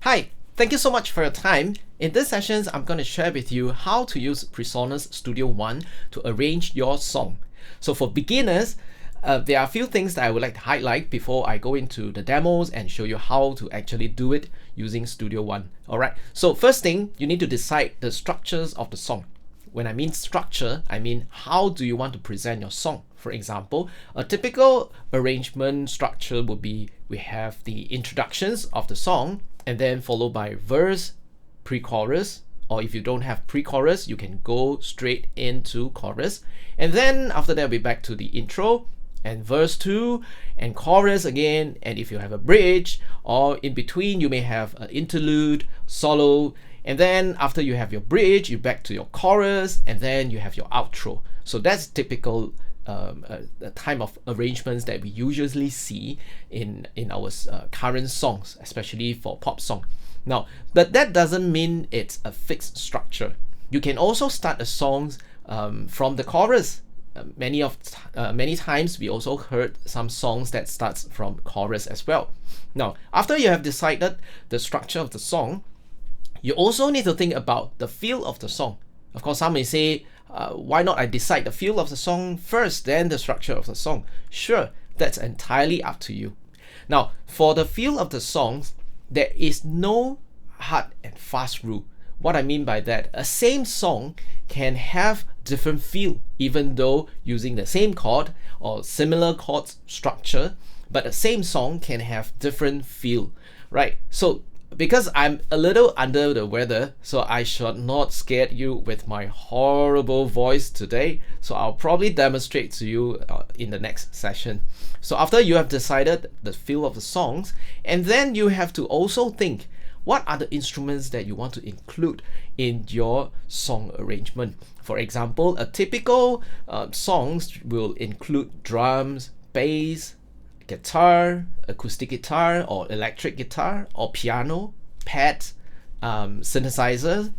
Hi, thank you so much for your time. In this session, I'm going to share with you how to use Presonus Studio One to arrange your song. So for beginners, there are a few things that I would like to highlight before I go into the demos and show you how to actually do it using Studio One. Alright, so first thing, you need to decide the structures of the song. When I mean structure, I mean how do you want to present your song. For example, a typical arrangement structure would be we have the introductions of the song and then followed by verse, pre-chorus, or if you don't have pre-chorus, you can go straight into chorus. And then after that, we're back to the intro and verse 2 and chorus again. And if you have a bridge or in between, you may have an interlude, solo, and then after you have your bridge, you're back to your chorus, and then you have your outro. So that's typical the type of arrangements that we usually see in our current songs, especially for pop song. Now, but that doesn't mean it's a fixed structure. You can also start a song from the chorus. Many times we also heard some songs that starts from chorus as well. Now, after you have decided the structure of the song, you also need to think about the feel of the song. Of course, some may say, why not I decide the feel of the song first, then the structure of the song? Sure, that's entirely up to you. Now, for the feel of the songs, there is no hard and fast rule. What I mean by that, a same song can have different feel, even though using the same chord or similar chord structure, but the same song can have different feel, right? So because I'm a little under the weather, so I should not scare you with my horrible voice today. So I'll probably demonstrate to you in the next session. So after you have decided the feel of the songs, and then you have to also think, what are the instruments that you want to include in your song arrangement? For example, a typical songs will include drums, bass, guitar, acoustic guitar, or electric guitar, or piano, pad, synthesizer,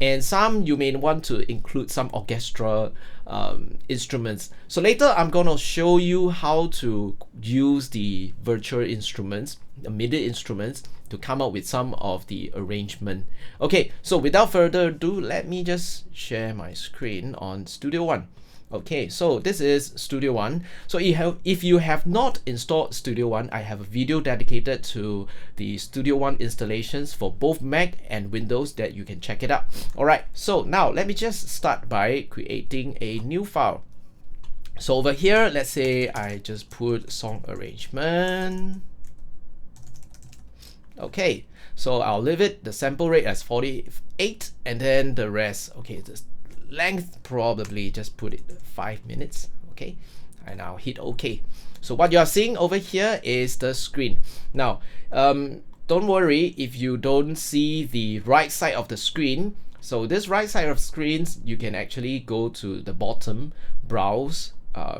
and some you may want to include some orchestra instruments. So later I'm going to show you how to use the virtual instruments, the MIDI instruments, to come up with some of the arrangement. Okay, so without further ado, let me just share my screen on Studio One. Okay, so this is Studio One. So if you have not installed Studio One, I have a video dedicated to the Studio One installations for both Mac and Windows that you can check it out. Alright, so now let me just start by creating a new file. So over here, let's say I just put song arrangement. Okay, so I'll leave it the sample rate as 48 and then the rest, okay, the length probably just put it 5 minutes. Okay, and I'll hit OK. So what you are seeing over here is the screen. Now don't worry if you don't see the right side of the screen. So this right side of screens, you can actually go to the bottom, browse,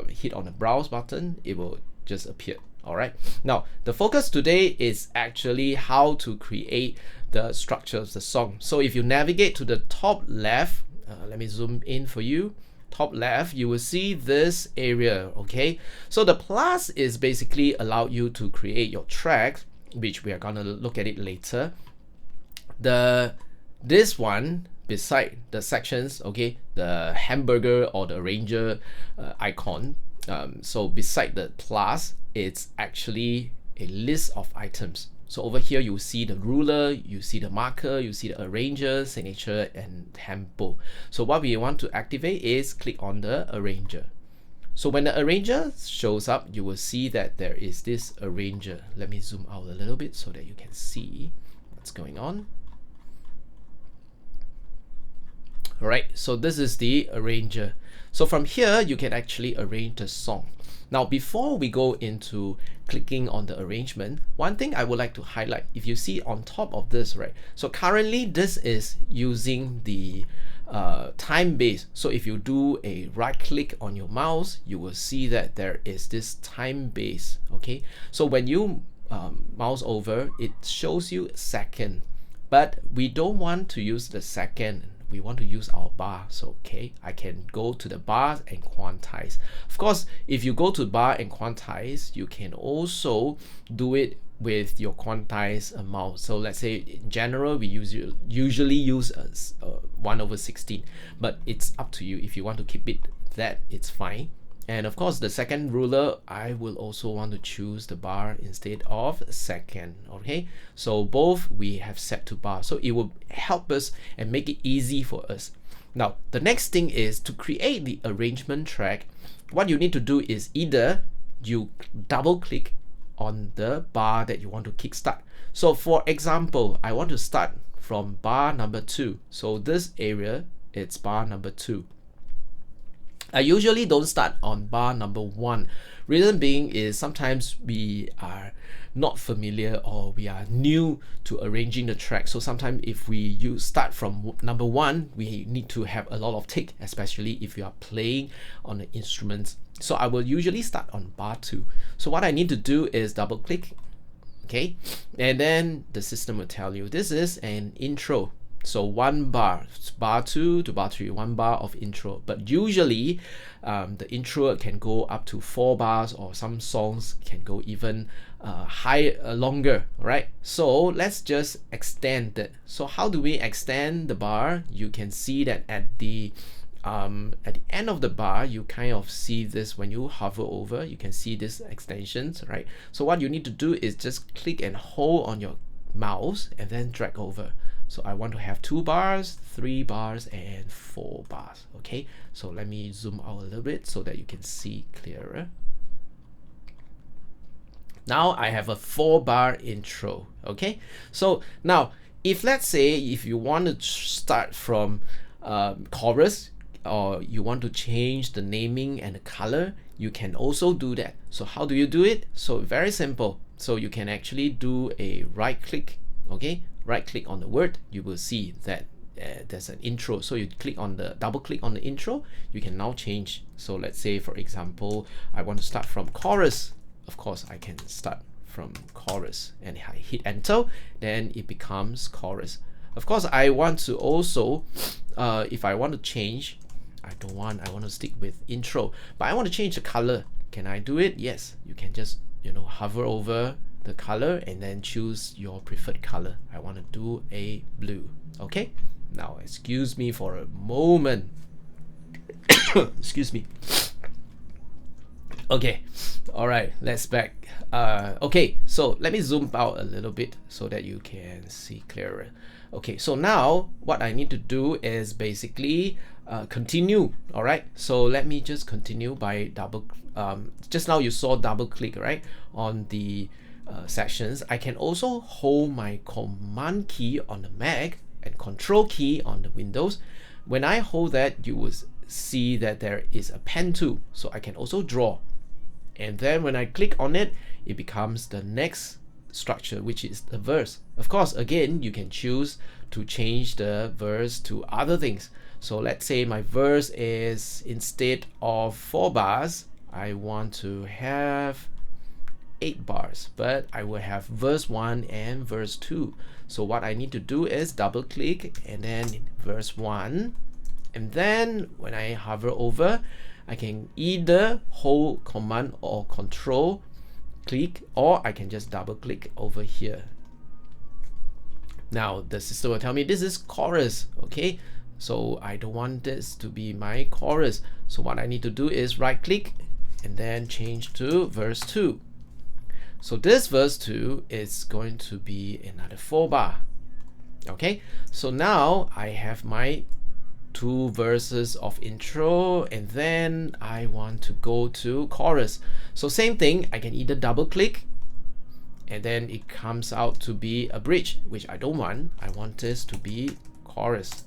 hit on the browse button, it will just appear. Alright, now the focus today is actually how to create the structure of the song. So if you navigate to the top left, let me zoom in for you. Top left, you will see this area. Okay, so the plus is basically allow you to create your tracks, which we are gonna look at it later. This one beside the sections, okay, the hamburger or the arranger icon. So beside the plus, it's actually a list of items. So over here, you see the ruler, you see the marker, you see the arranger, signature, and tempo. So what we want to activate is click on the arranger. So when the arranger shows up, you will see that there is this arranger. Let me zoom out a little bit so that you can see what's going on. Alright, so this is the arranger. So from here, you can actually arrange the song. Now, before we go into clicking on the arrangement, one thing I would like to highlight, if you see on top of this, right? So currently this is using the time base. So if you do a right click on your mouse, you will see that there is this time base. Okay, so when you mouse over, it shows you second, but we don't want to use the second. We want to use our bar. So okay, I can go to the bar and quantize. Of course, if you go to bar and quantize, you can also do it with your quantized amount. So let's say in general we usually use 1/16, but it's up to you. If you want to keep it that, it's fine. And of course, the second ruler, I will also want to choose the bar instead of second. Okay, so both we have set to bar, so it will help us and make it easy for us. Now the next thing is to create the arrangement track. What you need to do is either you double click on the bar that you want to kickstart. So for example, I want to start from bar number 2. So this area, it's bar number 2. I usually don't start on bar number 1. Reason being is sometimes we are not familiar or we are new to arranging the track. So sometimes if we start from number 1, we need to have a lot of tick, especially if you are playing on the instruments. So I will usually start on bar 2. So what I need to do is double click, okay, and then the system will tell you this is an intro. So 1 bar, bar 2 to bar 3, 1 bar of intro. But usually the intro can go up to 4 bars, or some songs can go even longer, right? So let's just extend it. So how do we extend the bar? You can see that at the end of the bar, you kind of see this. When you hover over, you can see this extensions, right? So what you need to do is just click and hold on your mouse and then drag over. So I want to have 2 bars, 3 bars, and 4 bars. Okay, so let me zoom out a little bit so that you can see clearer. Now I have a 4 bar intro. Okay, so now if let's say if you want to start from chorus, or you want to change the naming and the color, you can also do that. So how do you do it? So very simple. So you can actually do a right click. Okay, right click on the word, you will see that there's an intro. So you click on the double click on the intro, you can now change. So let's say for example, I want to start from chorus. Of course I can start from chorus and I hit enter, then it becomes chorus. Of course I want to also if I want to change, I want to stick with intro, but I want to change the color. Can I do it? Yes, you can just hover over the color and then choose your preferred color. I want to do a blue. Okay, now excuse me for a moment. Excuse me. Okay, all right, let's back. Okay, so let me zoom out a little bit so that you can see clearer. Okay, so now what I need to do is basically continue. All right, so let me just continue by double just now you saw double click right on the sections. I can also hold my command key on the Mac and control key on the Windows. When I hold that, you will see that there is a pen tool, so I can also draw. And then when I click on it, it becomes the next structure, which is the verse. Of course, again, you can choose to change the verse to other things. So let's say my verse is, instead of 4 bars, I want to have 8 bars, but I will have verse 1 and verse 2. So what I need to do is double click and then verse 1, and then when I hover over, I can either hold command or control click, or I can just double click over here. Now the system will tell me this is chorus. Okay, so I don't want this to be my chorus, so what I need to do is right click and then change to verse 2. So this verse 2 is going to be another 4 bar. Okay, so now I have my 2 verses of intro, and then I want to go to chorus. So same thing, I can either double click and then it comes out to be a bridge, which I don't want. I want this to be chorus.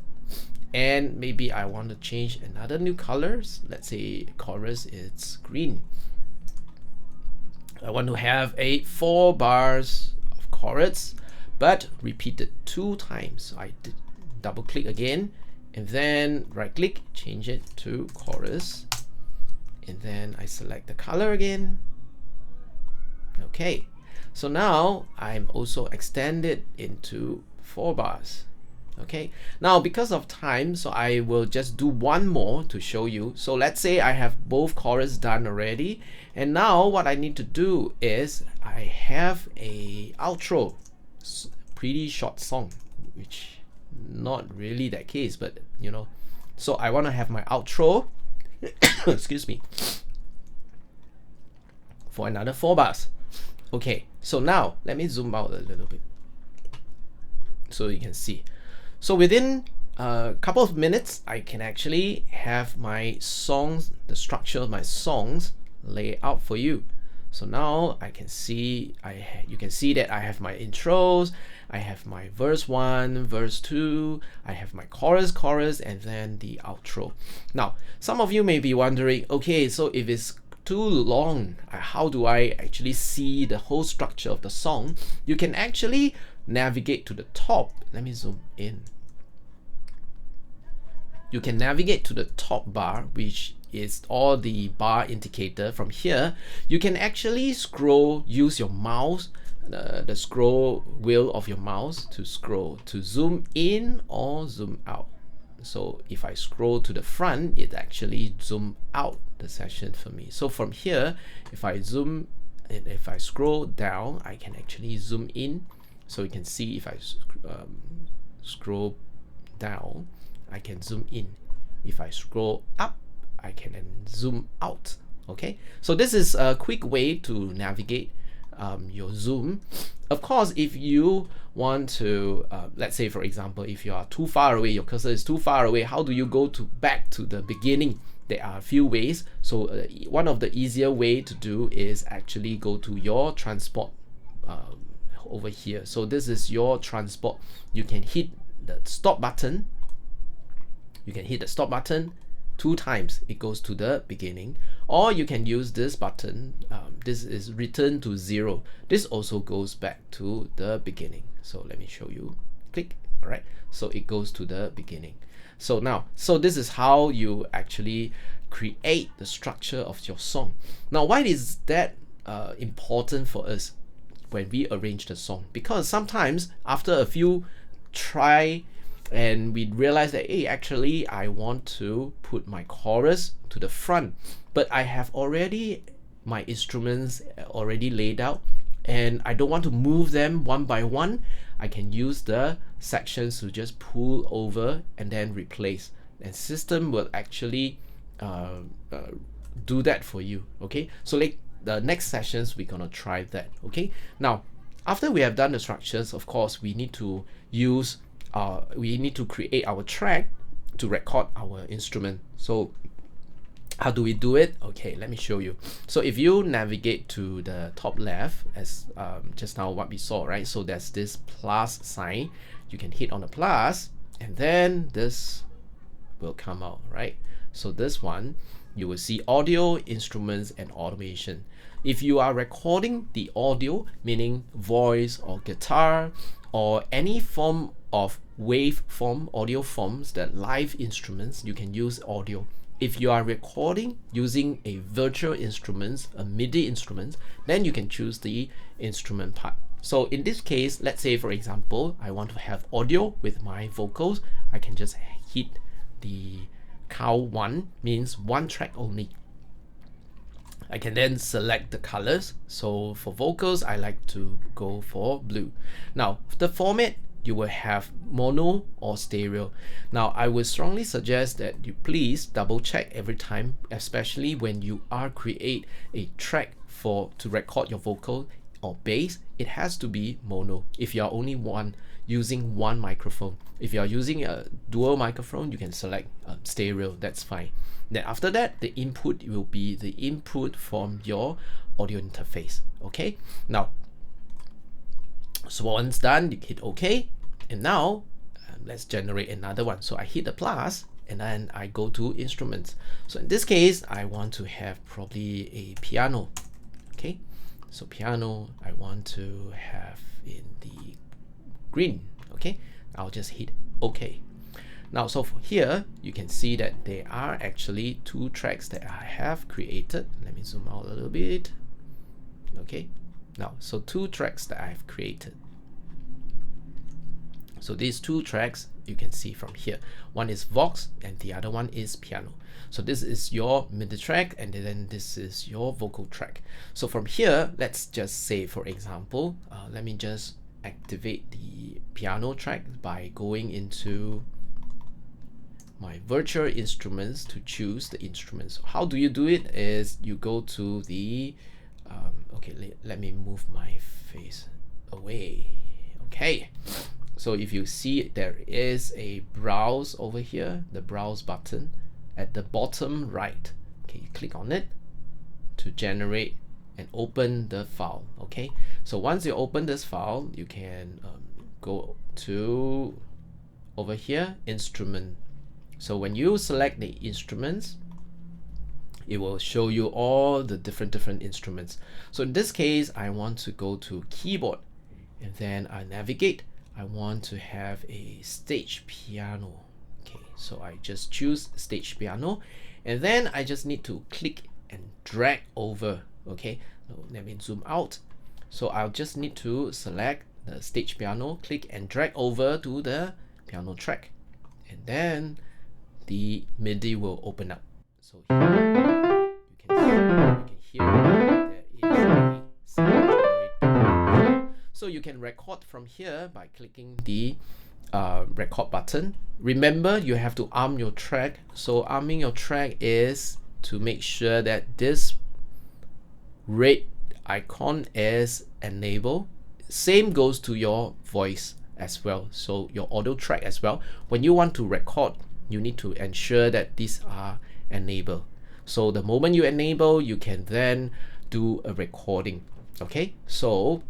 And maybe I want to change another new colors. Let's say chorus is green. I want to have 4 bars of chorus, but repeated 2 times. So I did double click again, and then right click, change it to chorus, and then I select the color again. Okay, so now I'm also extended into 4 bars. Okay, now because of time, so I will just do one more to show you. So let's say I have both chorus done already, and now what I need to do is I have a outro, pretty short song, which not really that case, but you know, so I want to have my outro excuse me, for another 4 bars. Okay, so now let me zoom out a little bit so you can see. So within a couple of minutes, I can actually have my songs, the structure of my songs lay out for you. So now I can see, you can see that I have my intros, I have my verse 1, verse 2, I have my chorus, and then the outro. Now, some of you may be wondering, okay, so if it's too long, how do I actually see the whole structure of the song? You can actually navigate to the top. Let me zoom in. You can navigate to the top bar, which is all the bar indicator. From here, you can actually scroll, use your mouse, the scroll wheel of your mouse to scroll, to zoom in or zoom out. So if I scroll to the front, it actually zoom out the session for me. So from here, if I scroll down, I can actually zoom in. So you can see if I scroll down, I can zoom in. If I scroll up, I can then zoom out. Okay, so this is a quick way to navigate your zoom. Of course, if you want to, let's say for example, if you are too far away, your cursor is too far away, how do you go back to the beginning? There are a few ways. So one of the easier way to do is actually go to your transport over here. So this is your transport. You can hit the stop button. You can hit the stop button 2 times, it goes to the beginning, or you can use this button. This is return to 0. This also goes back to the beginning. So let me show you. Click. All right, so it goes to the beginning. So now, so this is how you actually create the structure of your song. Now, why is that important for us when we arrange the song? Because sometimes after a few try and we realize that, hey, actually I want to put my chorus to the front, but I have already my instruments already laid out and I don't want to move them one by one. I can use the sections to just pull over and then replace, and system will actually do that for you. Okay, so like the next sessions we're gonna try that. Okay, now after we have done the structures, of course we need to use we need to create our track to record our instrument. So how do we do it? Okay, let me show you. So if you navigate to the top left, as just now what we saw, right? So there's this plus sign. You can hit on the plus and then this will come out, right? So this one, you will see audio, instruments, and automation. If you are recording the audio, meaning voice or guitar or any form of waveform, audio forms, that live instruments, you can use audio. If you are recording using a virtual instruments, a MIDI instrument, then you can choose the instrument part. So in this case, let's say for example, I want to have audio with my vocals. I can just hit the count 1, means 1 track only. I can then select the colors. So for vocals, I like to go for blue. Now the format, you will have mono or stereo. Now I would strongly suggest that you please double check every time, especially when you are create a track to record your vocal or bass. It has to be mono if you are only using one microphone. If you are using a dual microphone, you can select stereo, that's fine. Then after that, the input will be the input from your audio interface. Okay, now so once done, you hit OK, and now let's generate another one. So I hit the plus and then I go to instruments. So in this case, I want to have probably a piano. Okay, so piano I want to have in the green. Okay, I'll just hit OK. Now, so for here, you can see that there are actually 2 tracks that I have created. Let me zoom out a little bit. Okay, now, so 2 tracks that I've created. So these 2 tracks, you can see from here. One is Vox and the other one is piano. So this is your MIDI track, and then this is your vocal track. So from here, let's just say, for example, let me just activate the piano track by going into my virtual instruments to choose the instruments. How do you do it is you go to the okay, let me move my face away. Okay, so if you see, there is a browse over here, the browse button at the bottom right. Okay, you click on it to generate and open the file. Okay, so once you open this file, you can go to over here, instrument. So when you select the instruments, it will show you all the different instruments. So in this case, I want to go to keyboard, and then I navigate. I want to have a stage piano. Okay, so I just choose stage piano, and then I just need to click and drag over. Okay, so let me zoom out. So I'll just need to select the stage piano, click and drag over to the piano track, and then the MIDI will open up. So here you can hear there is a sound generator. So you can record from here by clicking the record button. Remember, you have to arm your track. So arming your track is to make sure that this red icon is enabled. Same goes to your voice as well, so your audio track as well. When you want to record, you need to ensure that these are enabled. So the moment you enable, you can then do a recording. Okay, so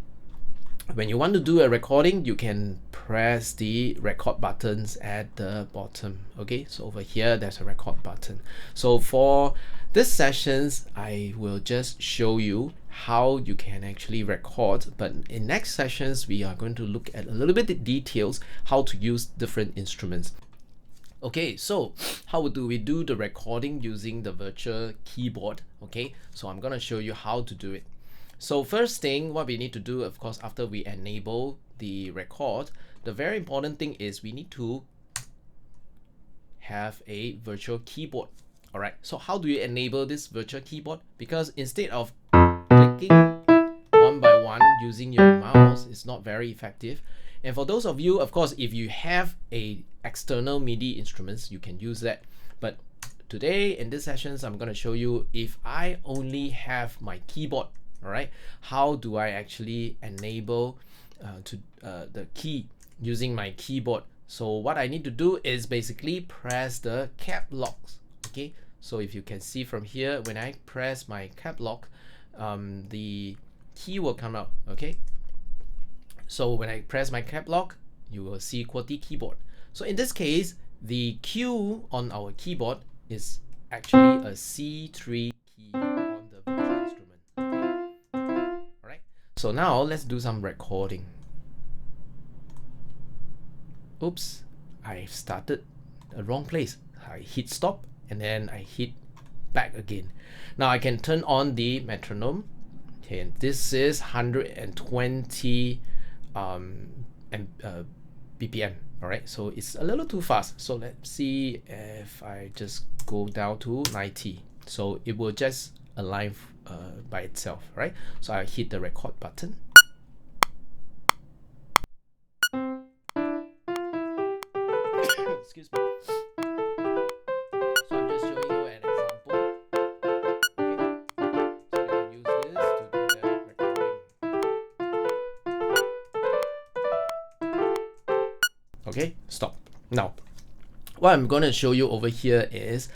when you want to do a recording, you can press the record buttons at the bottom. Okay, so over here there's a record button. So for this sessions, I will just show you how you can actually record, but in next sessions we are going to look at a little bit of details how to use different instruments. Okay, so how do we do the recording using the virtual keyboard? Okay, so I'm gonna show you how to do it. So first thing, what we need to do, of course, after we enable the record, the very important thing is we need to have a virtual keyboard. All right, so how do you enable this virtual keyboard? Because instead of clicking one by one using your mouse, it's not very effective. And for those of you, of course, if you have a external MIDI instruments, you can use that. But today in this sessions, I'm going to show you if I only have my keyboard. All right, how do I actually enable the key using my keyboard? So what I need to do is basically press the cap locks. Okay, so if you can see from here, when I press my cap lock, the key will come out. Okay, so when I press my cap lock, you will see QWERTY keyboard. So in this case, the Q on our keyboard is actually a C3 key on the virtual instrument. Okay. All right. So now let's do some recording. Oops, I started the wrong place. I hit stop and then I hit back again. Now I can turn on the metronome. Okay, and this is 120 BPM. All right, so it's a little too fast. So let's see if I just go down to 90. So it will just align by itself, right? So I hit the record button. Excuse me. So I'm just showing you an example. Okay. So you can use this to do the recording. Okay, stop. Now, what I'm going to show you over here is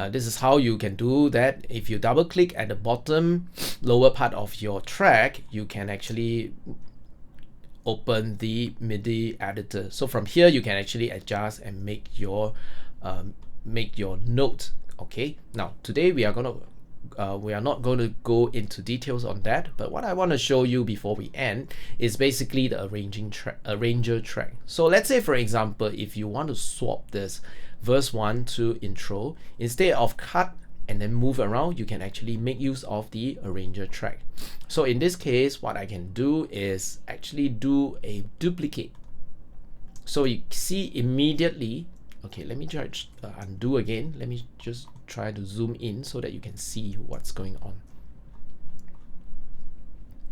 this is how you can do that. If you double click at the bottom lower part of your track, you can actually open the MIDI editor. So from here you can actually adjust and make your note. Okay, now today we are not going to go into details on that, but what I want to show you before we end is basically the arranger track. So let's say, for example, if you want to swap this verse 1 to intro, instead of cut and then move around, you can actually make use of the arranger track. So in this case, what I can do is actually do a duplicate. So you see immediately, okay, let me try undo again. Let me just try to zoom in so that you can see what's going on.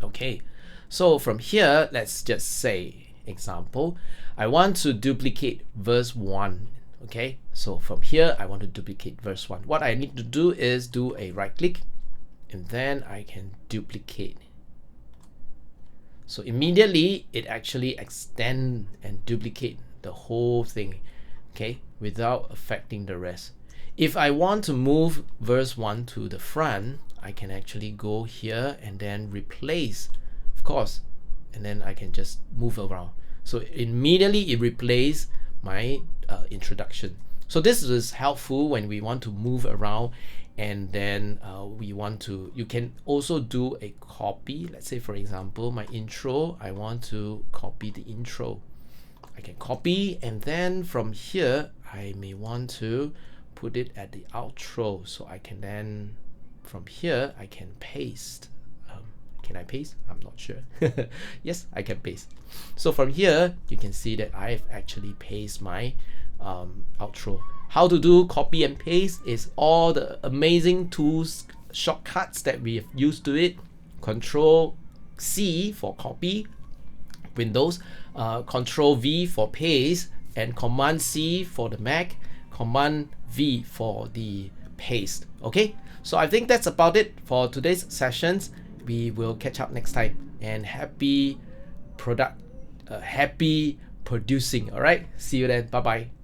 Okay, so from here, let's just say, example, I want to duplicate verse 1. Okay, so from here, I want to duplicate verse 1. What I need to do is do a right click, and then I can duplicate. So immediately, it actually extend and duplicate the whole thing, okay, without affecting the rest. If I want to move verse 1 to the front, I can actually go here and then replace, of course, and then I can just move around. So immediately it replaces my introduction. So this is helpful when we want to move around, and then you can also do a copy. Let's say, for example, my intro, I want to copy the intro. I can copy, and then from here, I may want to put it at the outro. So I can then, from here, I can paste. Can I paste? I'm not sure. Yes, I can paste. So from here, you can see that I've actually pasted my outro. How to do copy and paste is all the amazing tools, shortcuts that we have used to it. Control C for copy, Windows, Control V for paste, and Command C for the Mac, Command V for the paste. Okay, so I think that's about it for today's sessions. We will catch up next time, and happy producing. All right, see you then. Bye bye.